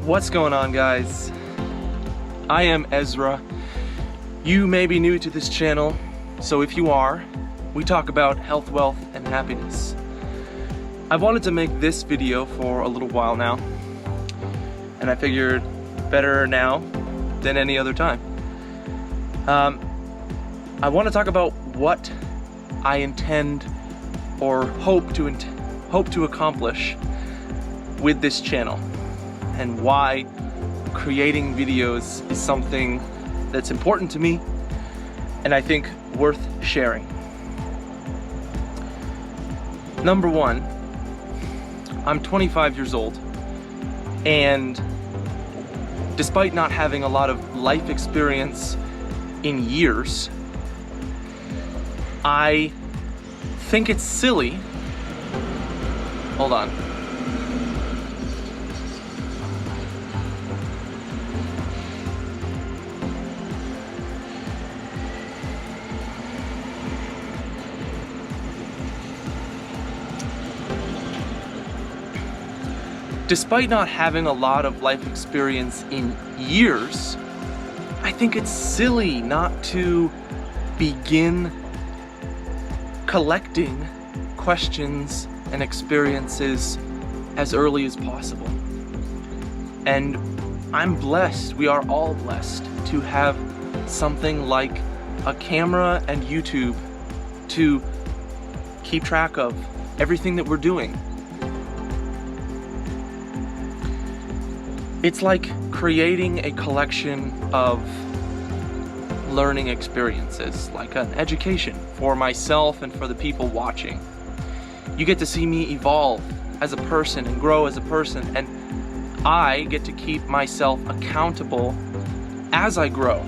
What's going on, guys? I am Ezra. You may be new to this channel, so if you are, we talk about health, wealth, and happiness. I've wanted to make this video for a little while now, and I figured better now than any other time. I want to talk about what I intend or hope to accomplish with this channel, and why creating videos is something that's important to me and I think worth sharing. Number one, I'm 25 years old, and despite not having a lot of life experience in years, I think it's silly. Hold on. Despite not having a lot of life experience in years, I think it's silly not to begin collecting questions and experiences as early as possible. And I'm blessed, we are all blessed, to have something like a camera and YouTube to keep track of everything that we're doing. It's like creating a collection of learning experiences, like an education for myself and for the people watching. You get to see me evolve as a person and grow as a person, and I get to keep myself accountable as I grow,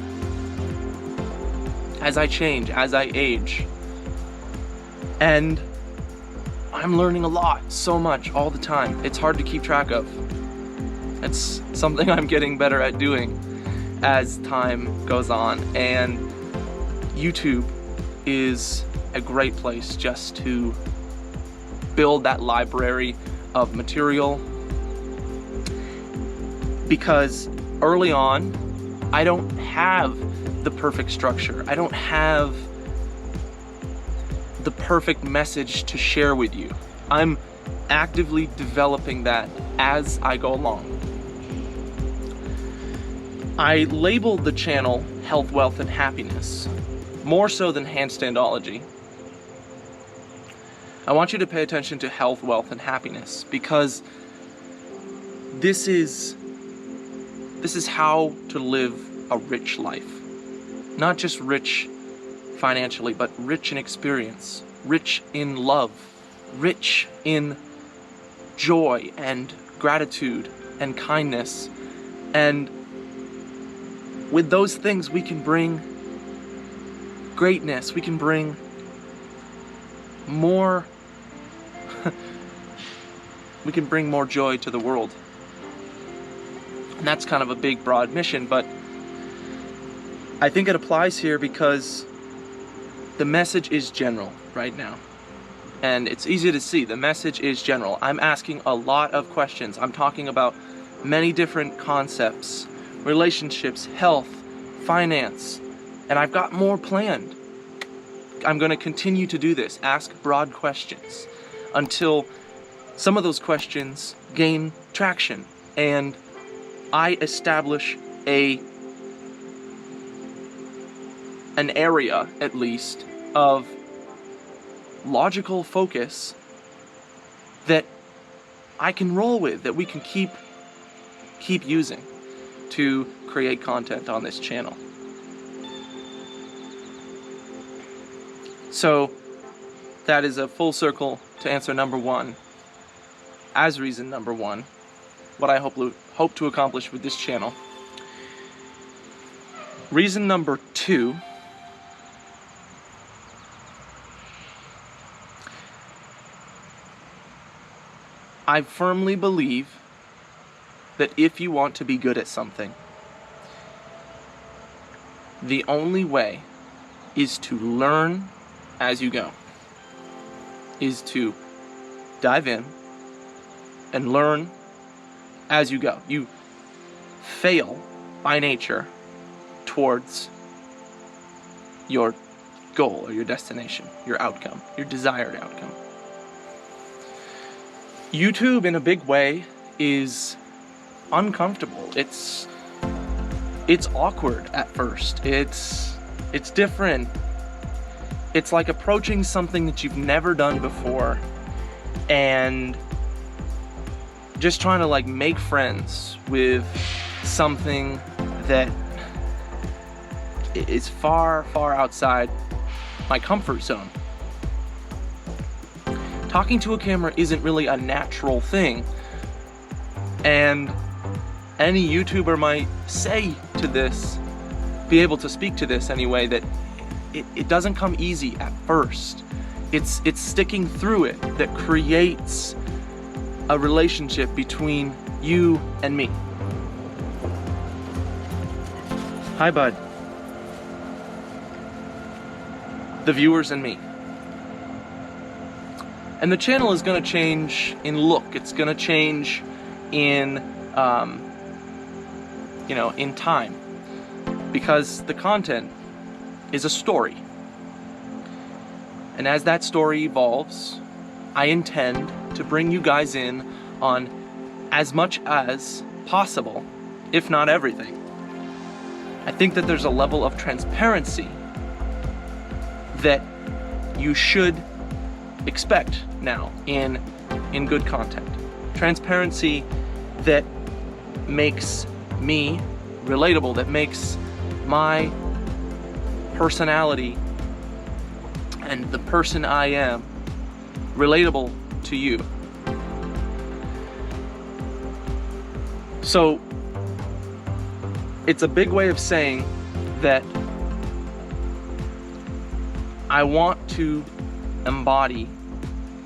as I change, as I age. And I'm learning a lot, so much, all the time. It's hard to keep track of. It's something I'm getting better at doing as time goes on, and YouTube is a great place just to build that library of material, because early on I don't have the perfect structure. I don't have the perfect message to share with you. I'm actively developing that as I go along. I labeled the channel Health, Wealth, and Happiness, more so than Handstandology. I want you to pay attention to health, wealth, and happiness, because this is how to live a rich life. Not just rich financially, but rich in experience, rich in love, rich in joy and gratitude and kindness. And with those things, we can bring greatness, we can bring more we can bring more joy to the world. And that's kind of a big, broad mission, but I think it applies here because the message is general right now. And it's easy to see, the message is general. I'm asking a lot of questions. I'm talking about many different concepts, relationships, health, finance, and I've got more planned. I'm going to continue to do this, ask broad questions, until some of those questions gain traction and I establish an area, at least, of logical focus that I can roll with, that we can keep using to create content on this channel. So that is a full circle to answer number one, as reason number one, what I hope to accomplish with this channel. Reason number two, I firmly believe that if you want to be good at something, the only way is to learn as you go, is to dive in and learn as you go. fail by nature towards your goal or your destination, your outcome, your desired outcome. YouTube, in a big way, is uncomfortable. It's awkward at first. It's different. It's like approaching something that you've never done before and just trying to like make friends with something that is far, far outside my comfort zone. Talking to a camera isn't really a natural thing, and any YouTuber might say to this, be able to speak to this anyway, that it doesn't come easy at first. It's sticking through it that creates a relationship between you and me. Hi, bud. The viewers and me. And the channel is going to change in look. It's going to change in, in time. Because the content is a story. And as that story evolves, I intend to bring you guys in on as much as possible, if not everything. I think that there's a level of transparency that you should expect now in good content. Transparency that makes me relatable, that makes my personality and the person I am relatable to you. So it's a big way of saying that I want to embody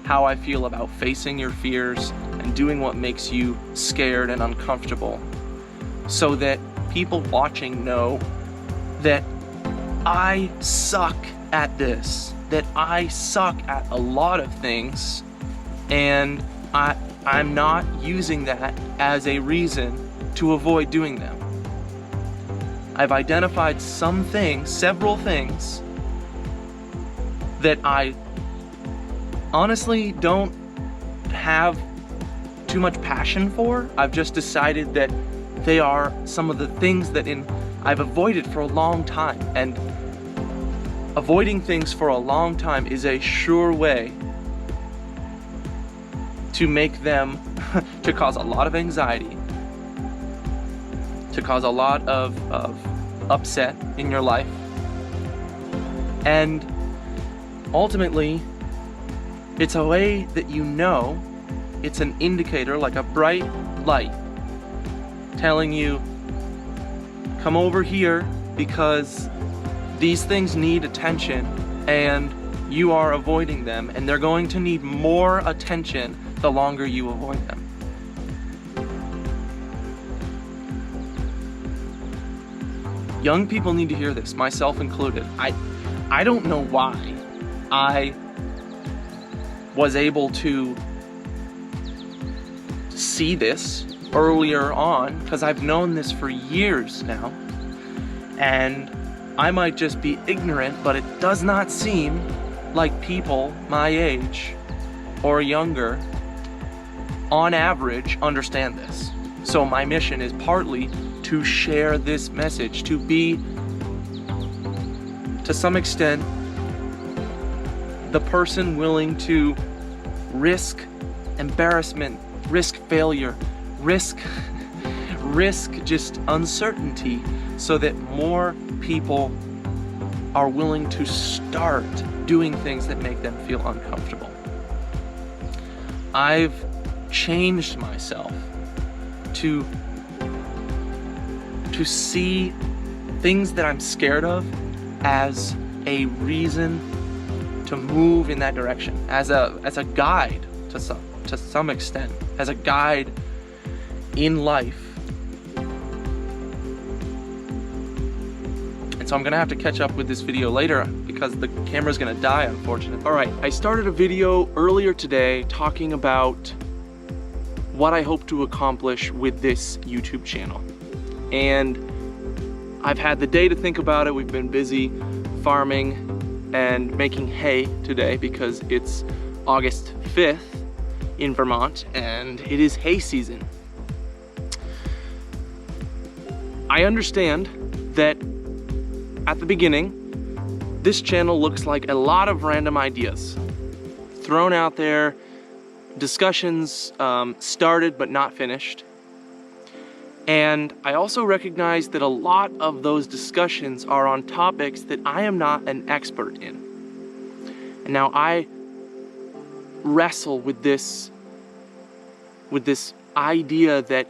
how I feel about facing your fears and doing what makes you scared and uncomfortable, so that people watching know that I suck at this, that I suck at a lot of things, and I'm not using that as a reason to avoid doing them. I've identified several things that I honestly don't have too much passion for. I've just decided that they are some of the things that I've avoided for a long time, and avoiding things for a long time is a sure way to make them to cause a lot of anxiety, to cause a lot of upset in your life, and ultimately it's a way that it's an indicator, like a bright light telling you, come over here because these things need attention and you are avoiding them, and they're going to need more attention the longer you avoid them. Young people need to hear this, myself included. I don't know why I was able to see this earlier on, because I've known this for years now, and I might just be ignorant, but it does not seem like people my age or younger on average understand this. So my mission is partly to share this message, to be, to some extent, the person willing to risk embarrassment, risk failure, risk just uncertainty, so that more people are willing to start doing things that make them feel uncomfortable. I've changed myself to see things that I'm scared of as a reason to move in that direction, as a guide to some extent, as a guide in life. And so I'm gonna have to catch up with this video later because the camera's gonna die, unfortunately. All right, I started a video earlier today talking about what I hope to accomplish with this YouTube channel. and I've had the day to think about it. We've been busy farming and making hay today because it's August 5th in Vermont and it is hay season. I understand that at the beginning, this channel looks like a lot of random ideas thrown out there, discussions started but not finished. And I also recognize that a lot of those discussions are on topics that I am not an expert in. And now I wrestle with this idea that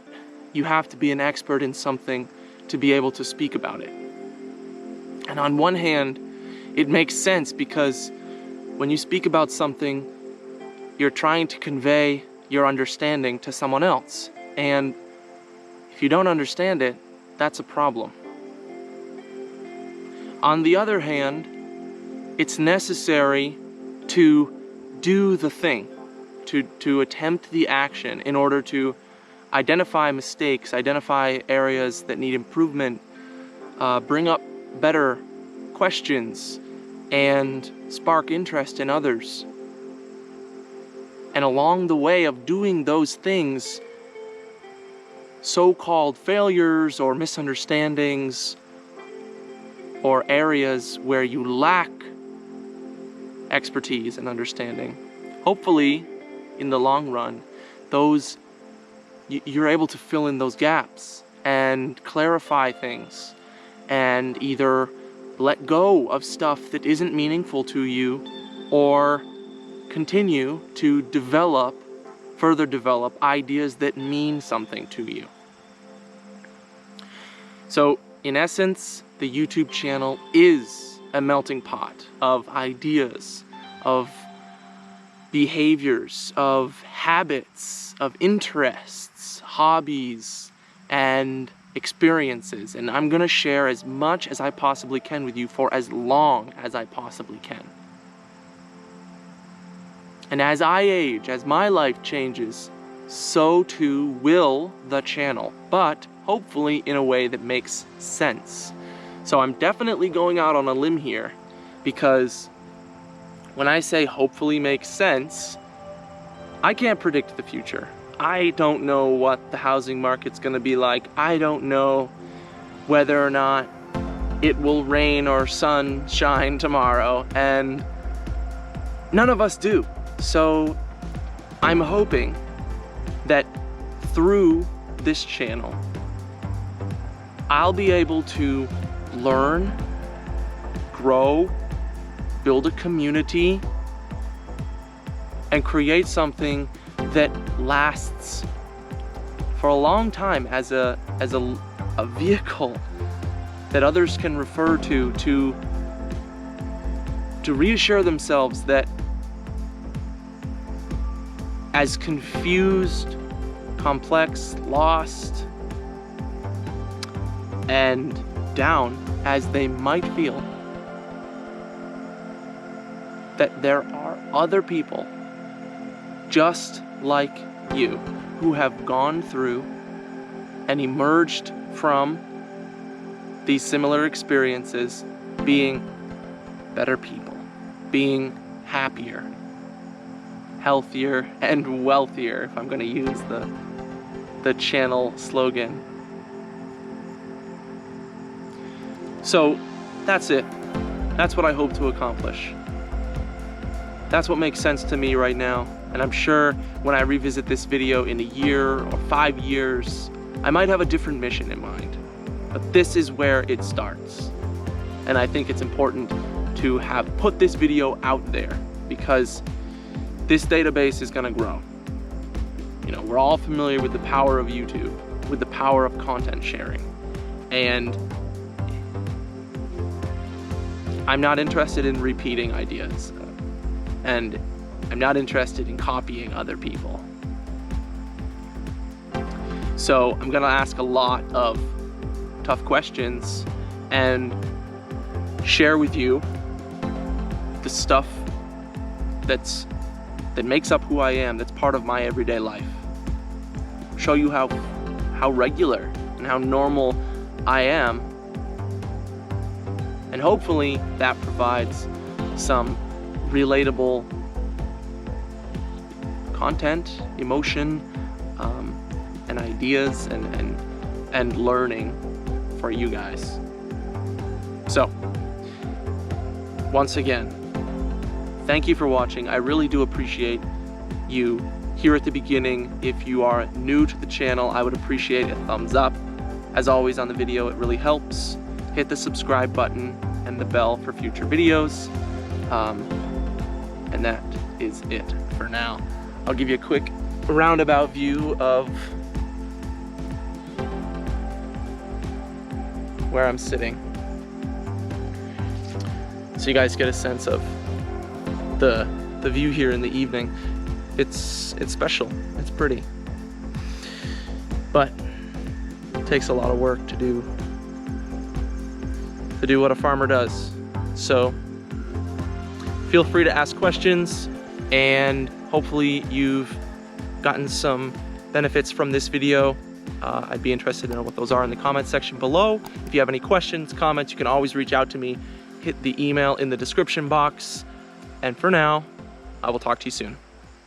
you have to be an expert in something to be able to speak about it. And on one hand, it makes sense because when you speak about something, you're trying to convey your understanding to someone else. And if you don't understand it, that's a problem. On the other hand, it's necessary to do the thing, to attempt the action in order to identify mistakes, identify areas that need improvement, bring up better questions, and spark interest in others. And along the way of doing those things, so-called failures or misunderstandings or areas where you lack expertise and understanding, hopefully in the long run, you're able to fill in those gaps and clarify things and either let go of stuff that isn't meaningful to you or continue to further develop ideas that mean something to you. So in essence, the YouTube channel is a melting pot of ideas, of behaviors, of habits, of interests, hobbies, and experiences. And I'm gonna share as much as I possibly can with you for as long as I possibly can. And as I age, as my life changes, so too will the channel, but hopefully in a way that makes sense. So I'm definitely going out on a limb here, because when I say hopefully makes sense, I can't predict the future. I don't know what the housing market's gonna be like. I don't know whether or not it will rain or sunshine tomorrow, and none of us do. So I'm hoping that through this channel, I'll be able to learn, grow, build a community, and create something that lasts for a long time as a vehicle that others can refer to reassure themselves that as confused, complex, lost, and down as they might feel, that there are other people just like you who have gone through and emerged from these similar experiences being better people, being happier, healthier, and wealthier, if I'm going to use the channel slogan. So that's it. That's what I hope to accomplish. That's what makes sense to me right now. And I'm sure when I revisit this video in a year or 5 years, I might have a different mission in mind. But this is where it starts. And I think it's important to have put this video out there because this database is gonna grow. You know, we're all familiar with the power of YouTube, with the power of content sharing. And I'm not interested in repeating ideas. And I'm not interested in copying other people. So I'm gonna ask a lot of tough questions and share with you the stuff that makes up who I am, that's part of my everyday life. Show you how regular and how normal I am. And hopefully that provides some relatable content, emotion, and ideas and learning for you guys. So, once again, thank you for watching. I really do appreciate you here at the beginning. If you are new to the channel, I would appreciate a thumbs up. As always on the video, it really helps. Hit the subscribe button and the bell for future videos. And that is it for now. I'll give you a quick roundabout view of where I'm sitting, so you guys get a sense of the view here in the evening. It's special, it's pretty, but it takes a lot of work to do what a farmer does. So feel free to ask questions, and hopefully you've gotten some benefits from this video. I'd be interested to know what those are in the comment section below. If you have any questions, comments, you can always reach out to me. Hit the email in the description box. And for now, I will talk to you soon.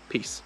Peace.